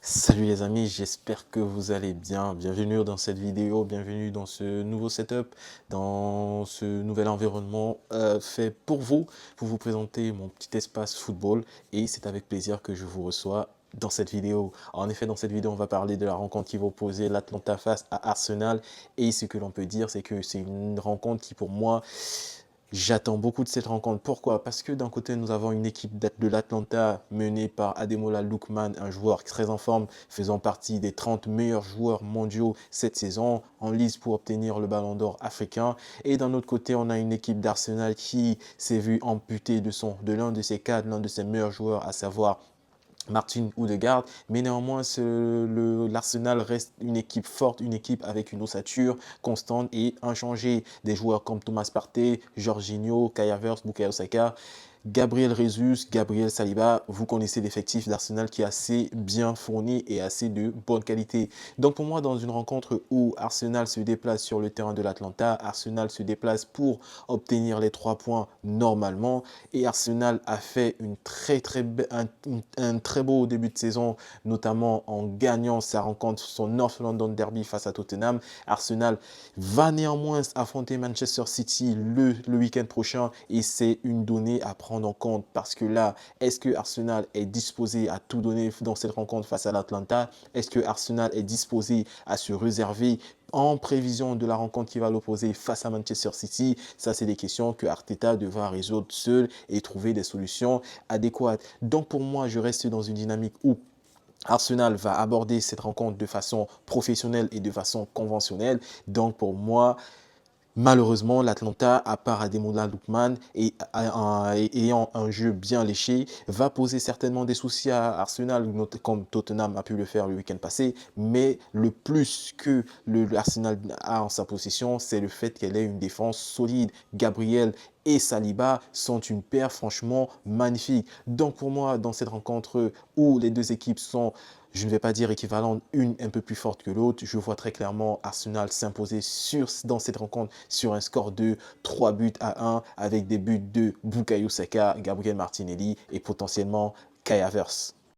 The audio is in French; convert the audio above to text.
Salut les amis, j'espère que vous allez bien. Bienvenue dans cette vidéo, bienvenue dans ce nouveau setup, dans ce nouvel environnement fait pour vous présenter mon petit espace football. Et c'est avec plaisir que je vous reçois dans cette vidéo. En effet, dans cette vidéo, on va parler de la rencontre qui va opposer l'Atlanta face à Arsenal. Et ce que l'on peut dire, c'est que c'est une rencontre qui, pour moi, j'attends beaucoup de cette rencontre. Pourquoi? Parce que d'un côté, nous avons une équipe de l'Atlanta menée par Ademola Lookman, un joueur très en forme, faisant partie des 30 meilleurs joueurs mondiaux cette saison, en lice pour obtenir le ballon d'or africain. Et d'un autre côté, on a une équipe d'Arsenal qui s'est vue amputée de l'un de ses cadres, l'un de ses meilleurs joueurs, à savoir Martin Odegaard, mais néanmoins l'Arsenal reste une équipe forte, une équipe avec une ossature constante et inchangée. Des joueurs comme Thomas Partey, Jorginho, Kai Havertz, Bukayo Saka, Gabriel Jesus, Gabriel Saliba, vous connaissez l'effectif d'Arsenal qui est assez bien fourni et assez de bonne qualité. Donc pour moi, dans une rencontre où Arsenal se déplace sur le terrain de l'Atlanta, Arsenal se déplace pour obtenir les 3 points normalement et Arsenal a fait un très beau début de saison, notamment en gagnant sa rencontre, son North London Derby face à Tottenham. Arsenal va néanmoins affronter Manchester City le week-end prochain et c'est une donnée à prendre en compte parce que là, est-ce que Arsenal est disposé à tout donner dans cette rencontre face à l'Atlanta? Est-ce que Arsenal est disposé à se réserver en prévision de la rencontre qui va l'opposer face à Manchester City? Ça, c'est des questions que Arteta devra résoudre seul et trouver des solutions adéquates. Donc pour moi, je reste dans une dynamique où Arsenal va aborder cette rencontre de façon professionnelle et de façon conventionnelle. Donc pour moi, malheureusement, l'Atlanta, à part Ademola Lookman et ayant un jeu bien léché, va poser certainement des soucis à Arsenal, comme Tottenham a pu le faire le week-end passé. Mais le plus que l'Arsenal a en sa possession, c'est le fait qu'elle ait une défense solide. Gabriel et Saliba sont une paire franchement magnifique. Donc pour moi, dans cette rencontre où les deux équipes sont, je ne vais pas dire équivalentes, une un peu plus forte que l'autre, je vois très clairement Arsenal s'imposer dans cette rencontre sur un score de 3 buts à 1 avec des buts de Bukayo Saka, Gabriel Martinelli et potentiellement Kai Havertz.